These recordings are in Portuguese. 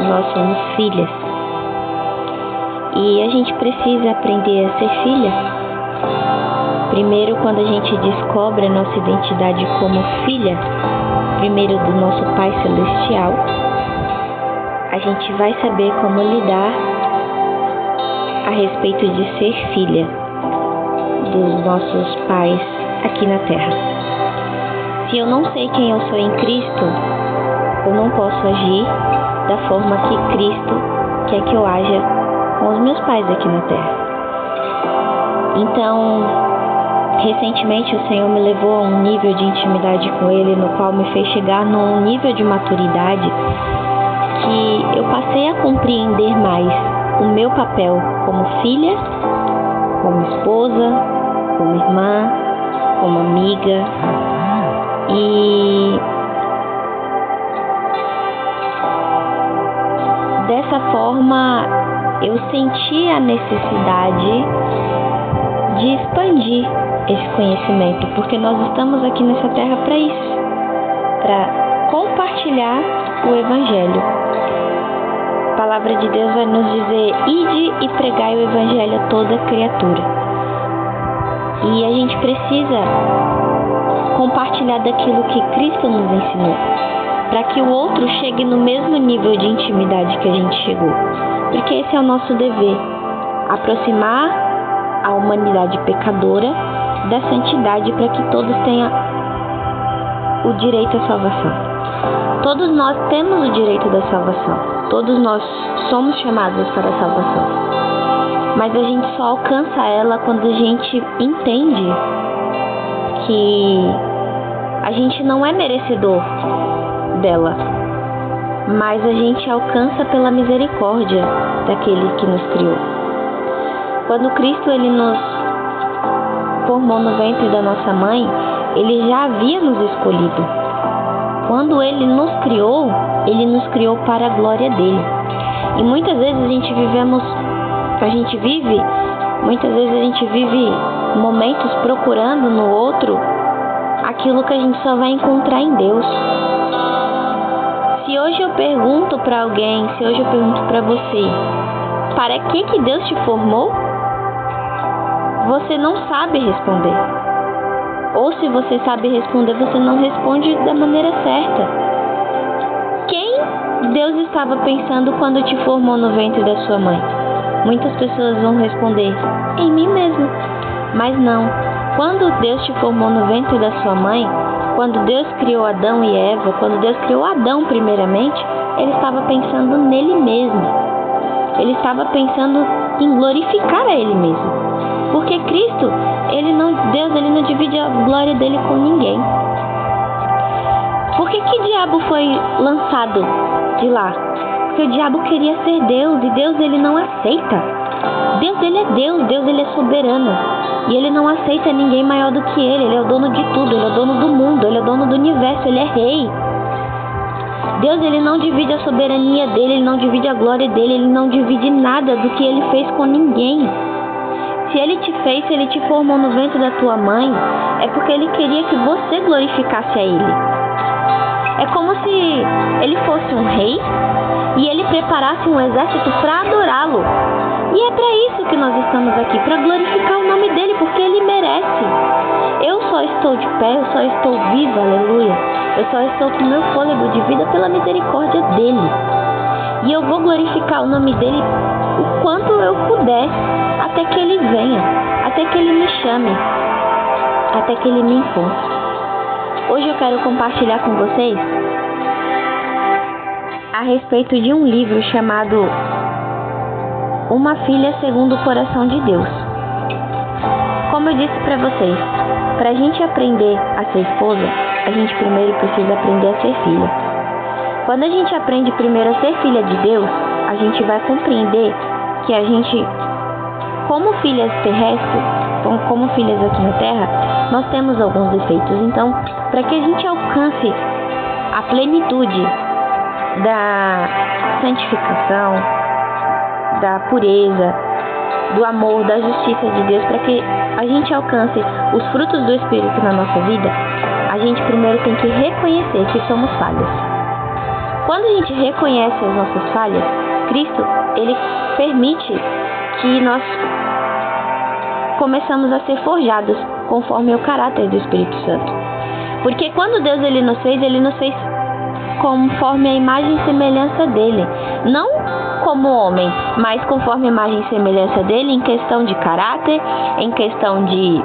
nós somos filhas. E a gente precisa aprender a ser filha. Primeiro, quando a gente descobre a nossa identidade como filha, primeiro do nosso Pai Celestial, a gente vai saber como lidar a respeito de ser filha dos nossos pais aqui na Terra. Se eu não sei quem eu sou em Cristo, eu não posso agir da forma que Cristo quer que eu haja com os meus pais aqui na Terra. Então, recentemente o Senhor me levou a um nível de intimidade com Ele, no qual me fez chegar num nível de maturidade que eu passei a compreender mais o meu papel como filha, como esposa, como irmã, como amiga. E dessa forma eu senti a necessidade de expandir esse conhecimento, porque nós estamos aqui nessa terra para isso, para compartilhar o Evangelho. A palavra de Deus vai nos dizer: ide e pregai o Evangelho a toda criatura. E a gente precisa compartilhar daquilo que Cristo nos ensinou, para que o outro chegue no mesmo nível de intimidade que a gente chegou. Porque esse é o nosso dever, aproximar a humanidade pecadora da santidade, para que todos tenham o direito à salvação. Todos nós temos o direito da salvação. Todos nós somos chamados para a salvação. Mas a gente só alcança ela quando a gente entende que a gente não é merecedor dela, mas a gente alcança pela misericórdia daquele que nos criou. Quando Cristo ele nos formou no ventre da nossa mãe, Ele já havia nos escolhido. Quando Ele nos criou para a glória dEle. E muitas vezes a gente vive momentos procurando no outro aquilo que a gente só vai encontrar em Deus. Se hoje eu pergunto para alguém, se hoje eu pergunto para você, para que Deus te formou? Você não sabe responder. Ou se você sabe responder, você não responde da maneira certa. Quem Deus estava pensando quando te formou no ventre da sua mãe? Muitas pessoas vão responder: em mim mesmo. Mas não. Quando Deus te formou no ventre da sua mãe, quando Deus criou Adão e Eva, quando Deus criou Adão primeiramente, Ele estava pensando nele mesmo. Ele estava pensando em glorificar a Ele mesmo. Porque Cristo, Deus não divide a glória dele com ninguém. Por que diabo foi lançado de lá? Porque o diabo queria ser Deus, e Deus ele não aceita. Deus ele é Deus, Deus ele é soberano. E ele não aceita ninguém maior do que ele. Ele é o dono de tudo, ele é o dono do mundo, ele é o dono do universo, ele é rei. Deus ele não divide a soberania dele, ele não divide a glória dele, ele não divide nada do que ele fez com ninguém. Se Ele te fez, se Ele te formou no ventre da tua mãe, é porque Ele queria que você glorificasse a Ele. É como se Ele fosse um rei e Ele preparasse um exército para adorá-lo. E é para isso que nós estamos aqui, para glorificar o nome dEle, porque Ele merece. Eu só estou de pé, eu só estou viva, aleluia. Eu só estou com meu fôlego de vida pela misericórdia dEle. E eu vou glorificar o nome dEle o quanto eu puder, até que Ele venha, até que Ele me chame, até que Ele me encontre. Hoje eu quero compartilhar com vocês a respeito de um livro chamado Uma Filha Segundo o Coração de Deus. Como eu disse para vocês, para a gente aprender a ser esposa, a gente primeiro precisa aprender a ser filha. Quando a gente aprende primeiro a ser filha de Deus, a gente vai compreender que a gente, como filhas terrestres, como filhas aqui na Terra, nós temos alguns defeitos. Então, para que a gente alcance a plenitude da santificação, da pureza, do amor, da justiça de Deus, para que a gente alcance os frutos do Espírito na nossa vida, a gente primeiro tem que reconhecer que somos falhas. Quando a gente reconhece as nossas falhas, Cristo, ele permite que nós começamos a ser forjados conforme o caráter do Espírito Santo. Porque quando Deus ele nos fez conforme a imagem e semelhança dele. Não como homem, mas conforme a imagem e semelhança dele em questão de caráter, em questão de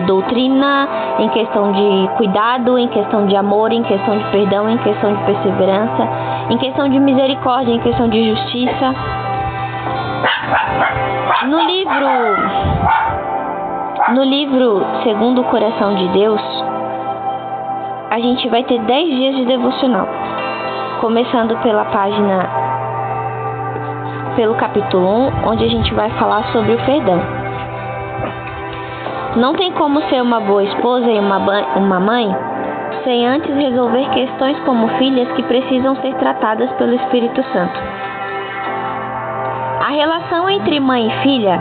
doutrina, em questão de cuidado, em questão de amor, em questão de perdão, em questão de perseverança, em questão de misericórdia, em questão de justiça. No livro Segundo o Coração de Deus, a gente vai ter 10 dias de devocional, começando pelo capítulo 1, onde a gente vai falar sobre o perdão. Não tem como ser uma boa esposa e uma mãe sem antes resolver questões como filhas que precisam ser tratadas pelo Espírito Santo. A relação entre mãe e filha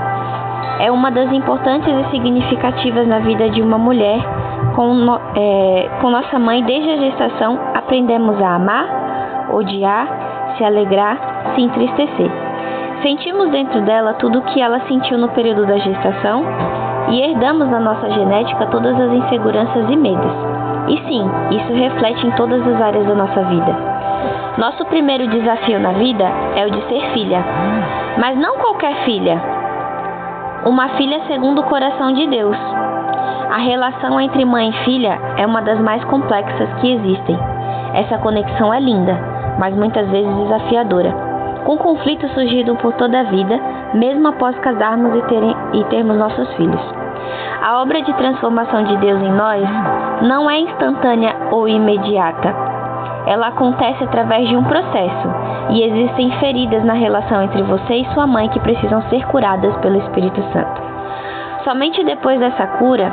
é uma das importantes e significativas na vida de uma mulher. Com nossa mãe, desde a gestação, aprendemos a amar, odiar, se alegrar, se entristecer. Sentimos dentro dela tudo o que ela sentiu no período da gestação e herdamos na nossa genética todas as inseguranças e medos. E sim, isso reflete em todas as áreas da nossa vida. Nosso primeiro desafio na vida é o de ser filha, mas não qualquer filha. Uma filha segundo o coração de Deus. A relação entre mãe e filha é uma das mais complexas que existem. Essa conexão é linda, mas muitas vezes desafiadora, com conflitos surgindo por toda a vida, mesmo após casarmos e termos nossos filhos. A obra de transformação de Deus em nós não é instantânea ou imediata. Ela acontece através de um processo, e existem feridas na relação entre você e sua mãe que precisam ser curadas pelo Espírito Santo. Somente depois dessa cura,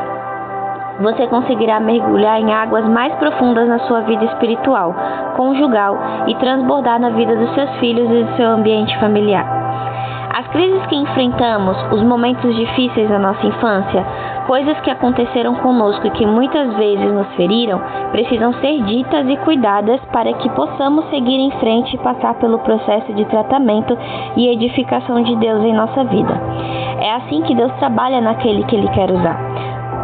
você conseguirá mergulhar em águas mais profundas na sua vida espiritual, conjugal e transbordar na vida dos seus filhos e do seu ambiente familiar. As crises que enfrentamos, os momentos difíceis da nossa infância, coisas que aconteceram conosco e que muitas vezes nos feriram, precisam ser ditas e cuidadas para que possamos seguir em frente e passar pelo processo de tratamento e edificação de Deus em nossa vida. É assim que Deus trabalha naquele que Ele quer usar.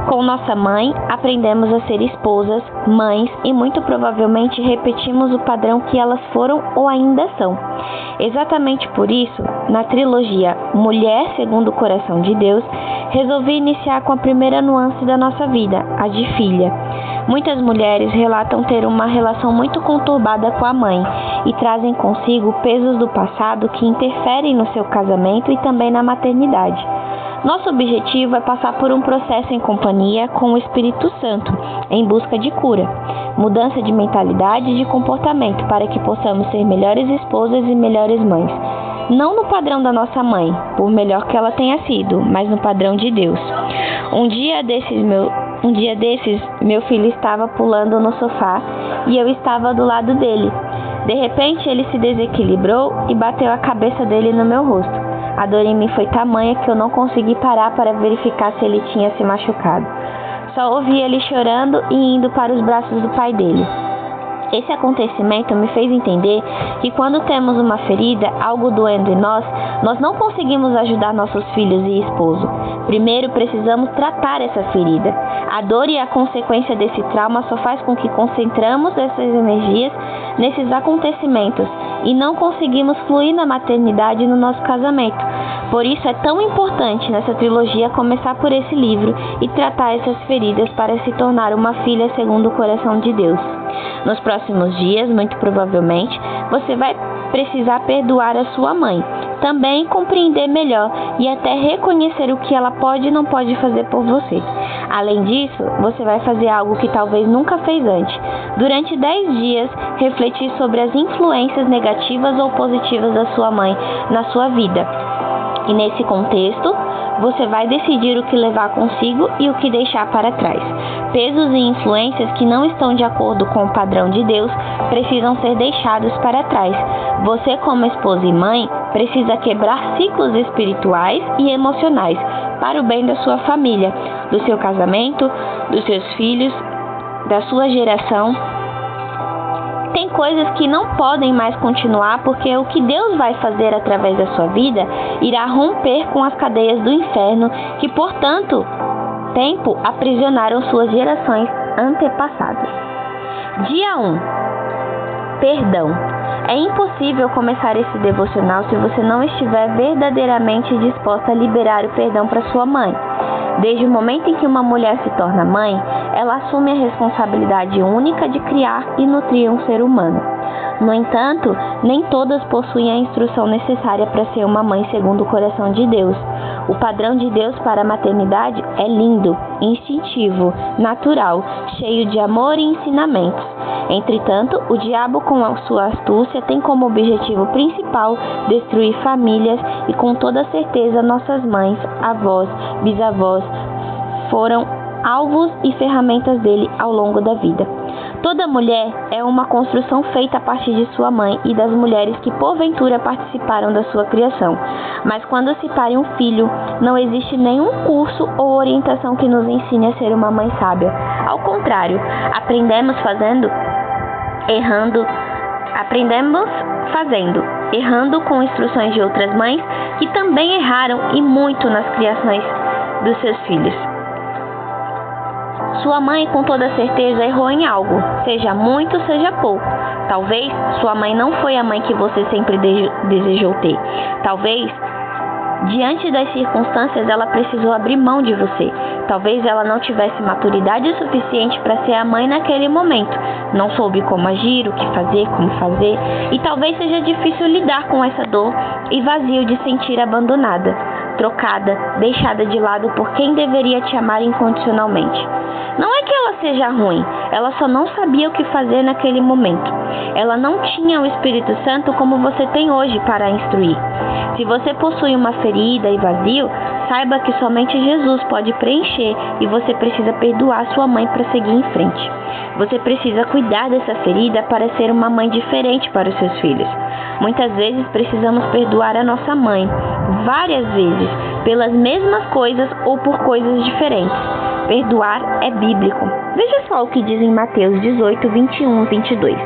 Com nossa mãe, aprendemos a ser esposas, mães e muito provavelmente repetimos o padrão que elas foram ou ainda são. Exatamente por isso, na trilogia Mulher Segundo o Coração de Deus, resolvi iniciar com a primeira nuance da nossa vida, a de filha. Muitas mulheres relatam ter uma relação muito conturbada com a mãe e trazem consigo pesos do passado que interferem no seu casamento e também na maternidade. Nosso objetivo é passar por um processo em companhia com o Espírito Santo, em busca de cura, mudança de mentalidade e de comportamento para que possamos ser melhores esposas e melhores mães. Não no padrão da nossa mãe, por melhor que ela tenha sido, mas no padrão de Deus. Um dia desses, meu filho estava pulando no sofá e eu estava do lado dele. De repente, ele se desequilibrou e bateu a cabeça dele no meu rosto. A dor em mim foi tamanha que eu não consegui parar para verificar se ele tinha se machucado. Só ouvi ele chorando e indo para os braços do pai dele. Esse acontecimento me fez entender que quando temos uma ferida, algo doendo em nós não conseguimos ajudar nossos filhos e esposo. Primeiro precisamos tratar essa ferida. A dor e a consequência desse trauma só faz com que concentramos essas energias nesses acontecimentos e não conseguimos fluir na maternidade e no nosso casamento. Por isso é tão importante nessa trilogia começar por esse livro e tratar essas feridas para se tornar uma filha segundo o coração de Deus. Nos próximos dias, muito provavelmente, você vai precisar perdoar a sua mãe, também compreender melhor e até reconhecer o que ela pode e não pode fazer por você. Além disso, você vai fazer algo que talvez nunca fez antes. Durante 10 dias, refletir sobre as influências negativas ou positivas da sua mãe na sua vida. E nesse contexto, você vai decidir o que levar consigo e o que deixar para trás. Pesos e influências que não estão de acordo com o padrão de Deus precisam ser deixados para trás. Você, como esposa e mãe, precisa quebrar ciclos espirituais e emocionais para o bem da sua família, do seu casamento, dos seus filhos, da sua geração Tem coisas que não podem mais continuar porque o que Deus vai fazer através da sua vida irá romper com as cadeias do inferno que por tanto tempo aprisionaram suas gerações antepassadas. Dia 1. Perdão. É impossível começar esse devocional se você não estiver verdadeiramente disposta a liberar o perdão para sua mãe. Desde o momento em que uma mulher se torna mãe, ela assume a responsabilidade única de criar e nutrir um ser humano. No entanto, nem todas possuem a instrução necessária para ser uma mãe segundo o coração de Deus. O padrão de Deus para a maternidade é lindo, instintivo, natural, cheio de amor e ensinamentos. Entretanto, o diabo, com a sua astúcia, tem como objetivo principal destruir famílias e, com toda certeza, nossas mães, avós, bisavós foram alvos e ferramentas dele ao longo da vida. Toda mulher é uma construção feita a partir de sua mãe e das mulheres que porventura participaram da sua criação. Mas quando se pare um filho, não existe nenhum curso ou orientação que nos ensine a ser uma mãe sábia. Ao contrário, aprendemos fazendo, errando com instruções de outras mães que também erraram e muito nas criações dos seus filhos. Sua mãe, com toda certeza, errou em algo, seja muito, seja pouco. Talvez sua mãe não foi a mãe que você sempre desejou ter. Talvez, diante das circunstâncias, ela precisou abrir mão de você. Talvez ela não tivesse maturidade suficiente para ser a mãe naquele momento. Não soube como agir, o que fazer, como fazer. E talvez seja difícil lidar com essa dor e vazio de sentir abandonada, trocada, deixada de lado por quem deveria te amar incondicionalmente. Não é que ela seja ruim, ela só não sabia o que fazer naquele momento. Ela não tinha o Espírito Santo como você tem hoje para a instruir. Se você possui uma ferida e vazio, saiba que somente Jesus pode preencher e você precisa perdoar sua mãe para seguir em frente. Você precisa cuidar dessa ferida para ser uma mãe diferente para os seus filhos. Muitas vezes precisamos perdoar a nossa mãe, várias vezes, pelas mesmas coisas ou por coisas diferentes. Perdoar é bíblico. Veja só o que diz em Mateus 18, 21, 22.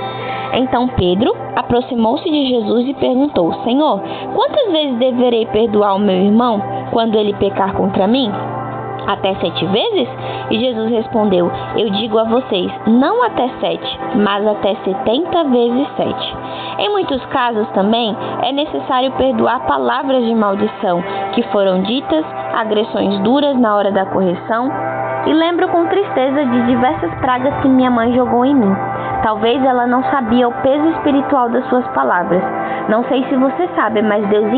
Então Pedro aproximou-se de Jesus e perguntou: Senhor, quantas vezes deverei perdoar o meu irmão quando ele pecar contra mim? Até 7 vezes? E Jesus respondeu: Eu digo a vocês, não até 7, mas até 70 vezes 7. Em muitos casos também é necessário perdoar palavras de maldição que foram ditas, agressões duras na hora da correção. E lembro com tristeza de diversas pragas que minha mãe jogou em mim. Talvez ela não sabia o peso espiritual das suas palavras. Não sei se você sabe, mas Deus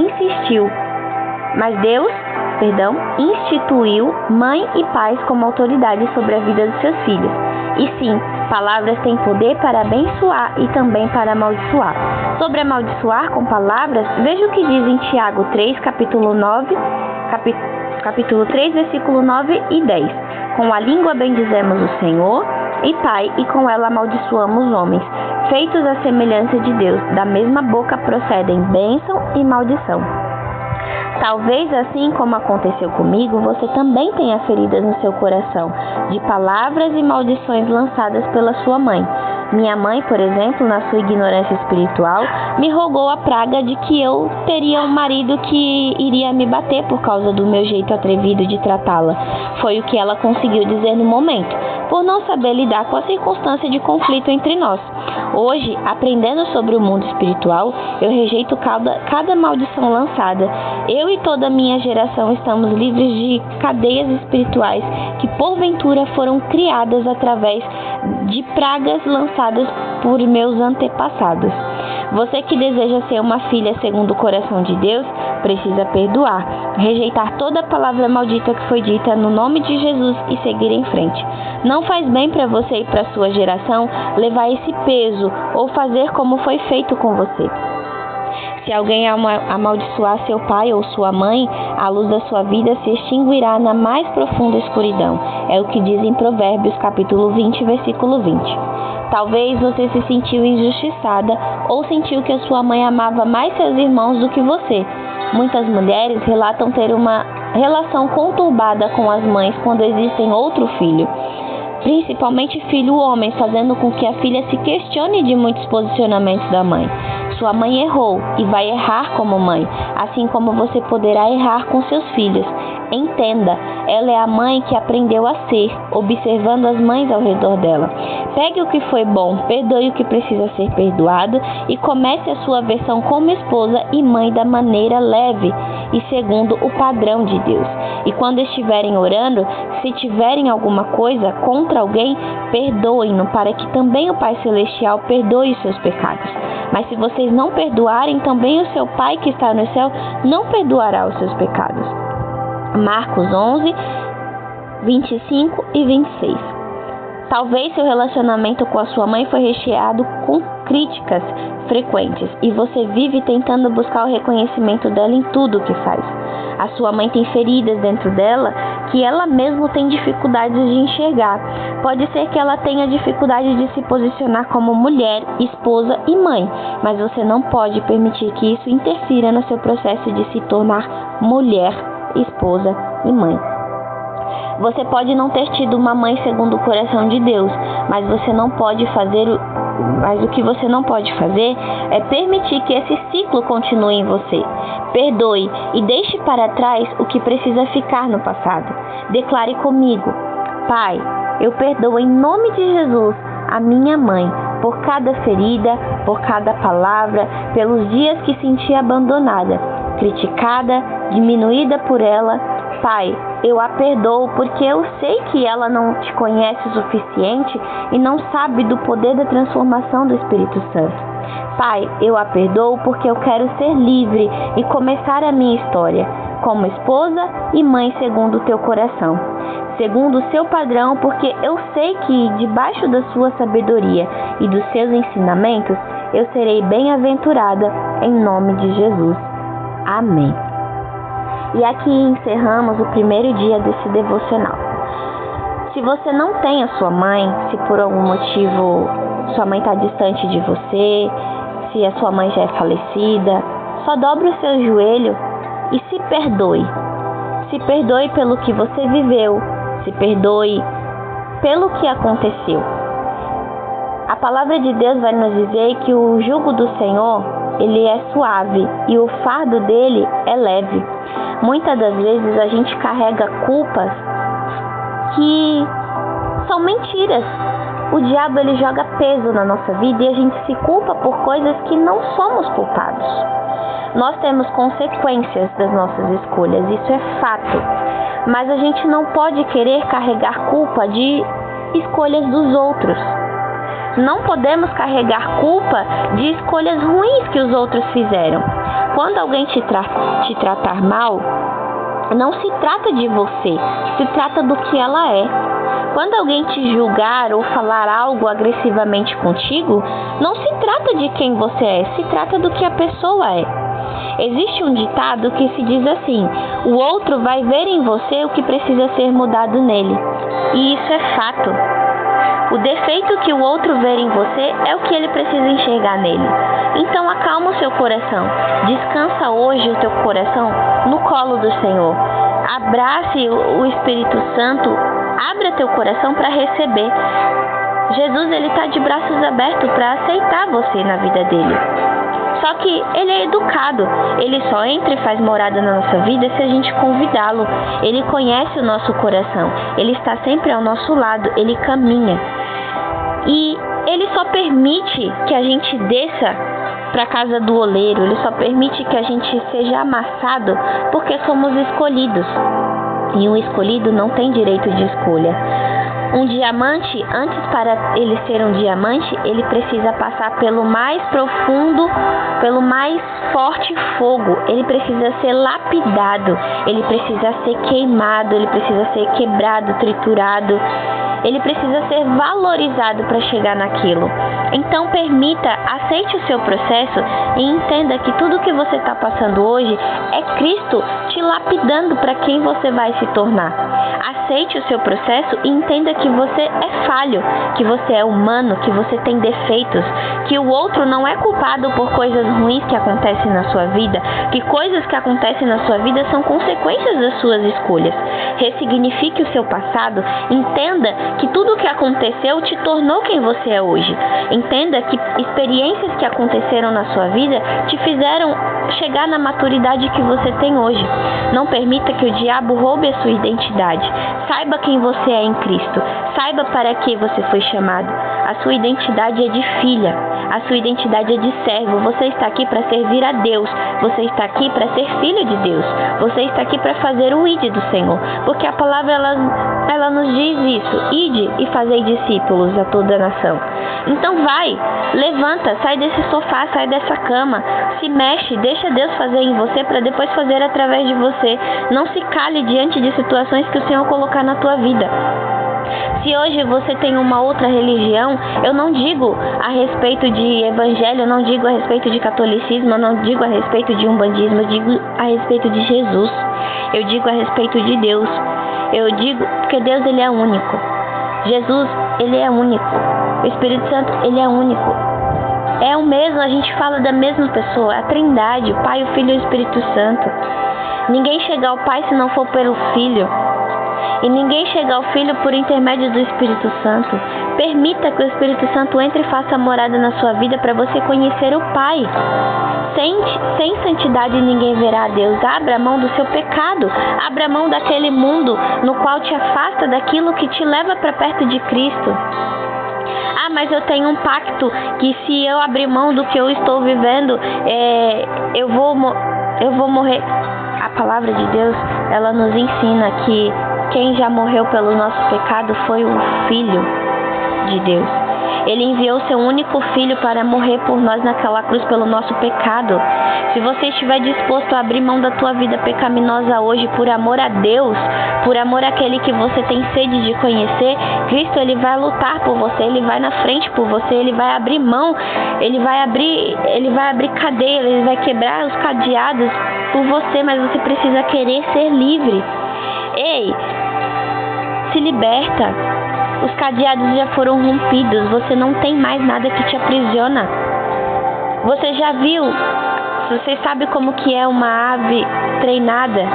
instituiu mãe e pais como autoridade sobre a vida dos seus filhos. E sim, palavras têm poder para abençoar e também para amaldiçoar. Sobre amaldiçoar com palavras, veja o que diz em Tiago 3, capítulo 3, versículo 9 e 10. Com a língua bendizemos o Senhor e Pai, e com ela amaldiçoamos os homens, feitos à semelhança de Deus. Da mesma boca procedem bênção e maldição. Talvez, assim como aconteceu comigo, você também tenha feridas no seu coração, de palavras e maldições lançadas pela sua mãe. Minha mãe, por exemplo, na sua ignorância espiritual, me rogou a praga de que eu teria um marido que iria me bater por causa do meu jeito atrevido de tratá-la. Foi o que ela conseguiu dizer no momento, por não saber lidar com a circunstância de conflito entre nós. Hoje, aprendendo sobre o mundo espiritual, eu rejeito cada maldição lançada. Eu e toda a minha geração estamos livres de cadeias espirituais que porventura foram criadas através de pragas lançadas por meus antepassados. Você que deseja ser uma filha segundo o coração de Deus, precisa perdoar, rejeitar toda palavra maldita que foi dita no nome de Jesus e seguir em frente. Não faz bem para você e para sua geração levar esse peso ou fazer como foi feito com você. Se alguém amaldiçoar seu pai ou sua mãe, a luz da sua vida se extinguirá na mais profunda escuridão. É o que diz em Provérbios, capítulo 20, versículo 20. Talvez você se sentiu injustiçada ou sentiu que a sua mãe amava mais seus irmãos do que você. Muitas mulheres relatam ter uma relação conturbada com as mães quando existem outro filho. principalmente filho homem, fazendo com que a filha se questione de muitos posicionamentos da mãe. Sua mãe errou e vai errar como mãe, assim como você poderá errar com seus filhos. Entenda, ela é a mãe que aprendeu a ser, observando as mães ao redor dela. Pegue o que foi bom, perdoe o que precisa ser perdoado e comece a sua versão como esposa e mãe da maneira leve e segundo o padrão de Deus. E quando estiverem orando, se tiverem alguma coisa contra alguém, perdoem-no, para que também o Pai Celestial perdoe os seus pecados. Mas se vocês não perdoarem, também o seu Pai que está no céu não perdoará os seus pecados. Marcos 11, 25 e 26. Talvez seu relacionamento com a sua mãe foi recheado com críticas frequentes e você vive tentando buscar o reconhecimento dela em tudo o que faz. A sua mãe tem feridas dentro dela que ela mesma tem dificuldades de enxergar. Pode ser que ela tenha dificuldade de se posicionar como mulher, esposa e mãe, mas você não pode permitir que isso interfira no seu processo de se tornar mulher, esposa e mãe. Você pode não ter tido uma mãe segundo o coração de Deus, mas o que você não pode fazer é permitir que esse ciclo continue em você. Perdoe e deixe para trás o que precisa ficar no passado. Declare comigo: Pai, eu perdoo em nome de Jesus a minha mãe por cada ferida, por cada palavra, pelos dias que senti abandonada, criticada, diminuída por ela. Pai, eu a perdoo porque eu sei que ela não te conhece o suficiente e não sabe do poder da transformação do Espírito Santo. Pai, eu a perdoo porque eu quero ser livre e começar a minha história como esposa e mãe segundo o teu coração, segundo o seu padrão, porque eu sei que debaixo da sua sabedoria e dos seus ensinamentos eu serei bem-aventurada em nome de Jesus. Amém. E aqui encerramos o primeiro dia desse devocional. Se você não tem a sua mãe, se por algum motivo sua mãe está distante de você, se a sua mãe já é falecida, só dobre o seu joelho e se perdoe. Se perdoe pelo que você viveu, se perdoe pelo que aconteceu. A palavra de Deus vai nos dizer que o jugo do Senhor, ele é suave e o fardo dele é leve. Muitas das vezes a gente carrega culpas que são mentiras. O diabo ele joga peso na nossa vida e a gente se culpa por coisas que não somos culpados. Nós temos consequências das nossas escolhas, isso é fato. Mas a gente não pode querer carregar culpa de escolhas dos outros. Não podemos carregar culpa de escolhas ruins que os outros fizeram. Quando alguém te tratar mal, não se trata de você, se trata do que ela é. Quando alguém te julgar ou falar algo agressivamente contigo, não se trata de quem você é, se trata do que a pessoa é. Existe um ditado que se diz assim: o outro vai ver em você o que precisa ser mudado nele. E isso é fato. O defeito que o outro vê em você é o que ele precisa enxergar nele. Então acalma o seu coração. Descansa hoje o teu coração no colo do Senhor. Abrace o Espírito Santo. Abra teu coração para receber. Jesus ele está de braços abertos para aceitar você na vida dele. Só que ele é educado. Ele só entra e faz morada na nossa vida se a gente convidá-lo. Ele conhece o nosso coração. Ele está sempre ao nosso lado. Ele caminha. E ele só permite que a gente desça para a casa do oleiro. Ele só permite que a gente seja amassado porque somos escolhidos. E um escolhido não tem direito de escolha. Um diamante, antes para ele ser um diamante, ele precisa passar pelo mais profundo, pelo mais forte fogo. Ele precisa ser lapidado, ele precisa ser queimado, ele precisa ser quebrado, triturado. Ele precisa ser valorizado para chegar naquilo. Então aceite o seu processo e entenda que tudo que você está passando hoje é Cristo te lapidando para quem você vai se tornar. Aceite o seu processo e entenda que você é falho, que você é humano, que você tem defeitos, que o outro não é culpado por coisas ruins que acontecem na sua vida, que coisas que acontecem na sua vida são consequências das suas escolhas. Ressignifique o seu passado, entenda que tudo o que aconteceu te tornou quem você é hoje. Entenda que experiências que aconteceram na sua vida te fizeram chegar na maturidade que você tem hoje. Não permita que o diabo roube a sua identidade. Saiba quem você é em Cristo. Saiba para que você foi chamado. A sua identidade é de filha. A sua identidade é de servo. Você está aqui para servir a Deus. Você está aqui para ser filho de Deus. Você está aqui para fazer o ide do Senhor. Porque a palavra ela nos diz isso. Ide e fazei discípulos a toda a nação. Então vai, levanta, sai desse sofá, sai dessa cama, se mexe, deixa Deus fazer em você para depois fazer através de você. Não se cale diante de situações que o Senhor colocar na tua vida. Se hoje você tem uma outra religião, eu não digo a respeito de evangelho, eu não digo a respeito de catolicismo, eu não digo a respeito de umbandismo, eu digo a respeito de Jesus. Eu digo a respeito de Deus. Eu digo porque Deus, ele é único. Jesus, ele é único. O Espírito Santo, ele é único. É o mesmo, a gente fala da mesma pessoa, a Trindade, o Pai, o Filho e o Espírito Santo. Ninguém chega ao Pai se não for pelo Filho. E ninguém chega ao Filho por intermédio do Espírito Santo. Permita que o Espírito Santo entre e faça morada na sua vida para você conhecer o Pai. Sem santidade ninguém verá a Deus. Abra a mão do seu pecado. Abra a mão daquele mundo no qual te afasta daquilo que te leva para perto de Cristo. Ah, mas eu tenho um pacto que se eu abrir mão do que eu estou vivendo, eu vou morrer. A palavra de Deus, ela nos ensina que quem já morreu pelo nosso pecado foi o Filho de Deus. Ele enviou seu único Filho para morrer por nós naquela cruz pelo nosso pecado. Se você estiver disposto a abrir mão da tua vida pecaminosa hoje por amor a Deus, por amor àquele que você tem sede de conhecer, Cristo, ele vai lutar por você, ele vai na frente por você, ele vai abrir mão, ele vai abrir cadeia, ele vai quebrar os cadeados por você, mas você precisa querer ser livre. Ei, se liberta. Os cadeados já foram rompidos. Você não tem mais nada que te aprisiona. Você já viu? Você sabe como que é uma ave treinada?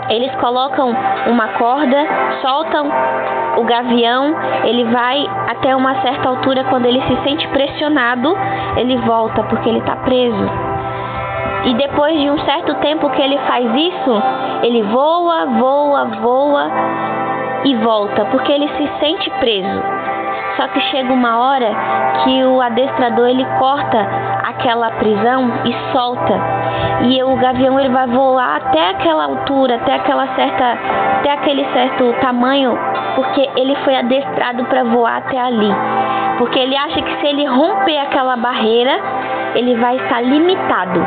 Eles colocam uma corda, soltam o gavião, ele vai até uma certa altura. Quando ele se sente pressionado, ele volta porque ele está preso. E depois de um certo tempo que ele faz isso, ele voa e volta, porque ele se sente preso. Só que chega uma hora que o adestrador, ele corta aquela prisão e solta. E o gavião, ele vai voar até aquela altura, até aquele certo tamanho, porque ele foi adestrado para voar até ali. Porque ele acha que se ele romper aquela barreira, ele vai estar limitado.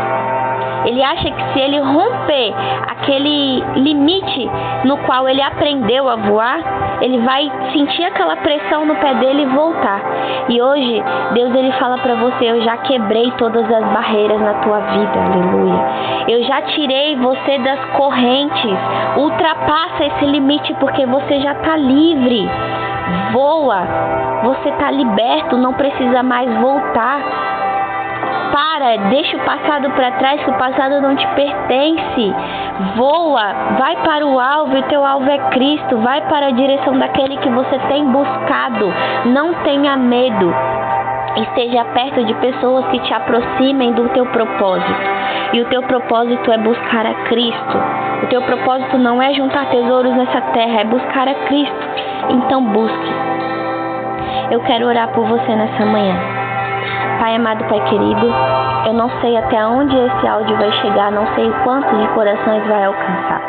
Ele acha que se ele romper aquele limite no qual ele aprendeu a voar, ele vai sentir aquela pressão no pé dele e voltar. E hoje, Deus, ele fala para você: eu já quebrei todas as barreiras na tua vida, aleluia. Eu já tirei você das correntes. Ultrapassa esse limite porque você já está livre. Voa, você está liberto, não precisa mais voltar. Deixa o passado para trás, que o passado não te pertence. Voa, vai para o alvo, e o teu alvo é Cristo. Vai para a direção daquele que você tem buscado. Não tenha medo. Esteja perto de pessoas que te aproximem do teu propósito. E o teu propósito é buscar a Cristo. O teu propósito não é juntar tesouros nessa terra, é buscar a Cristo. Então busque. Eu quero orar por você nessa manhã. Pai amado, Pai querido, eu não sei até onde esse áudio vai chegar, não sei quantos de corações vai alcançar.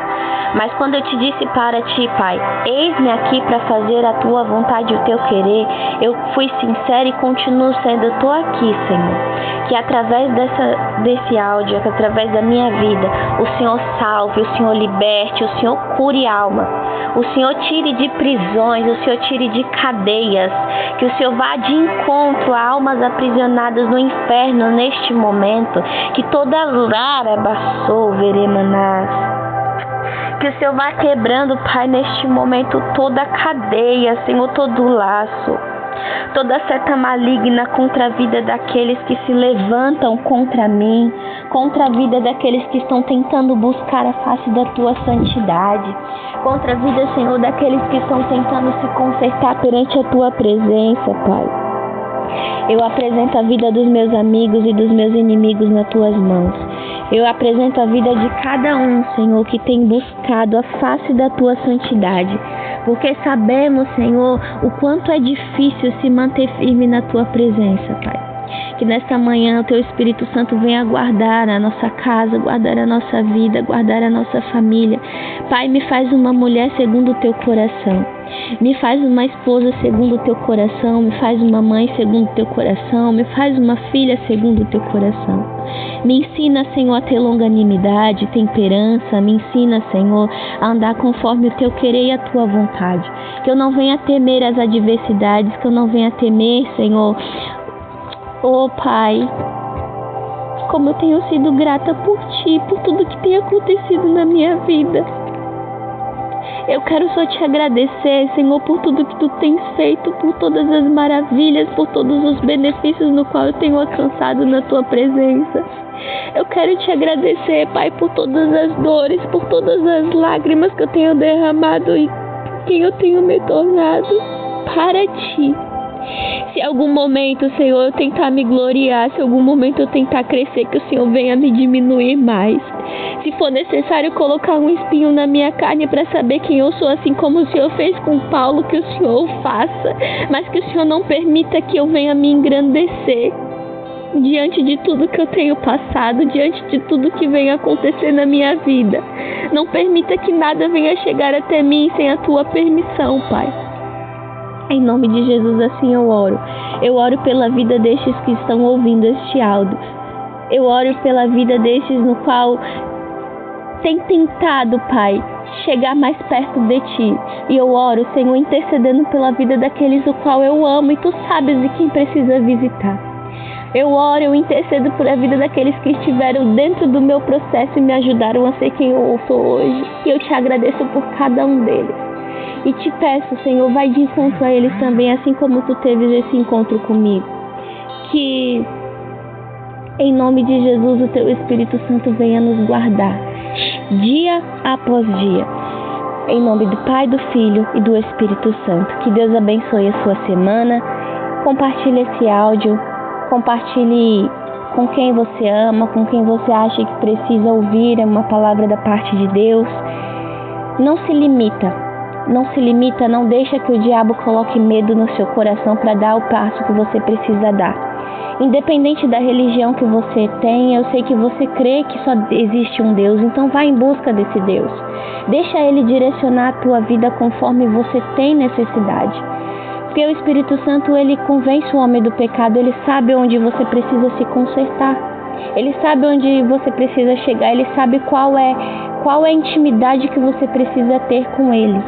Mas quando eu te disse para ti, Pai, eis-me aqui para fazer a tua vontade e o teu querer, eu fui sincera e continuo sendo. Eu estou aqui, Senhor. Que através desse áudio, que através da minha vida, o Senhor salve, o Senhor liberte, o Senhor cure alma. O Senhor tire de prisões, o Senhor tire de cadeias, que o Senhor vá de encontro a almas aprisionadas no inferno neste momento, que toda lara baçou veremanás. Que o Senhor vá quebrando, Pai, neste momento toda a cadeia, Senhor, todo o laço. Toda seta maligna contra a vida daqueles que se levantam contra mim, contra a vida daqueles que estão tentando buscar a face da tua santidade. contra a vida, Senhor, daqueles que estão tentando se consertar perante a tua presença, Pai. Eu apresento a vida dos meus amigos e dos meus inimigos nas tuas mãos. Eu apresento a vida de cada um, Senhor, que tem buscado a face da tua santidade. Porque sabemos, Senhor, o quanto é difícil se manter firme na tua presença, Pai. Que nesta manhã o teu Espírito Santo venha guardar a nossa casa, guardar a nossa vida, guardar a nossa família. Pai, me faz uma mulher segundo o teu coração. Me faz uma esposa segundo o teu coração. Me faz uma mãe segundo o teu coração. Me faz uma filha segundo o teu coração. Me ensina, Senhor, a ter longanimidade, temperança. Me ensina, Senhor, a andar conforme o teu querer e a tua vontade. Que eu não venha temer as adversidades, que eu não venha temer, Senhor, oh, Pai, como eu tenho sido grata por Ti, por tudo que tem acontecido na minha vida. Eu quero só Te agradecer, Senhor, por tudo que Tu tens feito, por todas as maravilhas, por todos os benefícios no qual eu tenho alcançado na Tua presença. Eu quero Te agradecer, Pai, por todas as dores, por todas as lágrimas que eu tenho derramado e quem eu tenho me tornado para Ti. Se em algum momento, Senhor, eu tentar me gloriar, se em algum momento eu tentar crescer, que o Senhor venha me diminuir mais. Se for necessário colocar um espinho na minha carne para saber quem eu sou, assim como o Senhor fez com Paulo, que o Senhor faça, mas que o Senhor não permita que eu venha me engrandecer diante de tudo que eu tenho passado, diante de tudo que vem acontecer na minha vida. Não permita que nada venha chegar até mim sem a Tua permissão, Pai. Em nome de Jesus, assim eu oro. Eu oro pela vida destes que estão ouvindo este áudio. Eu oro pela vida destes no qual tem tentado, Pai, chegar mais perto de Ti. E eu oro, Senhor, intercedendo pela vida daqueles o qual eu amo e Tu sabes de quem precisa visitar. Eu oro, eu intercedo por a vida daqueles que estiveram dentro do meu processo e me ajudaram a ser quem eu sou hoje. E eu Te agradeço por cada um deles. E Te peço, Senhor, vai de encontro a eles também, assim como Tu teves esse encontro comigo. Que, em nome de Jesus, o Teu Espírito Santo venha nos guardar, dia após dia. Em nome do Pai, do Filho e do Espírito Santo. Que Deus abençoe a sua semana. Compartilhe esse áudio. Compartilhe com quem você ama, com quem você acha que precisa ouvir uma palavra da parte de Deus. Não se limita. Não se limita, não deixa que o diabo coloque medo no seu coração para dar o passo que você precisa dar. Independente da religião que você tem, eu sei que você crê que só existe um Deus, então vá em busca desse Deus. Deixa Ele direcionar a tua vida conforme você tem necessidade. Porque o Espírito Santo, Ele convence o homem do pecado, Ele sabe onde você precisa se consertar. Ele sabe onde você precisa chegar, Ele sabe qual é a intimidade que você precisa ter com Ele.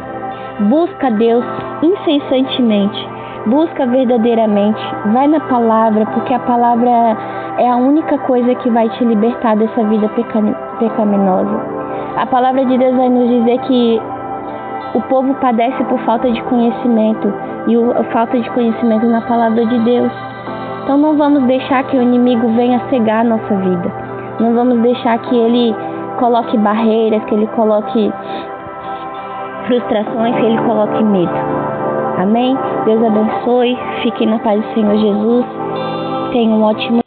Busca Deus incessantemente, busca verdadeiramente, vai na palavra, porque a palavra é a única coisa que vai te libertar dessa vida pecaminosa. A palavra de Deus vai nos dizer que o povo padece por falta de conhecimento, e a falta de conhecimento na palavra de Deus. Então não vamos deixar que o inimigo venha cegar a nossa vida, não vamos deixar que ele coloque barreiras, que ele coloque frustrações, que Ele coloque medo. Amém? Deus abençoe. Fiquem na paz do Senhor Jesus. Tenham um ótimo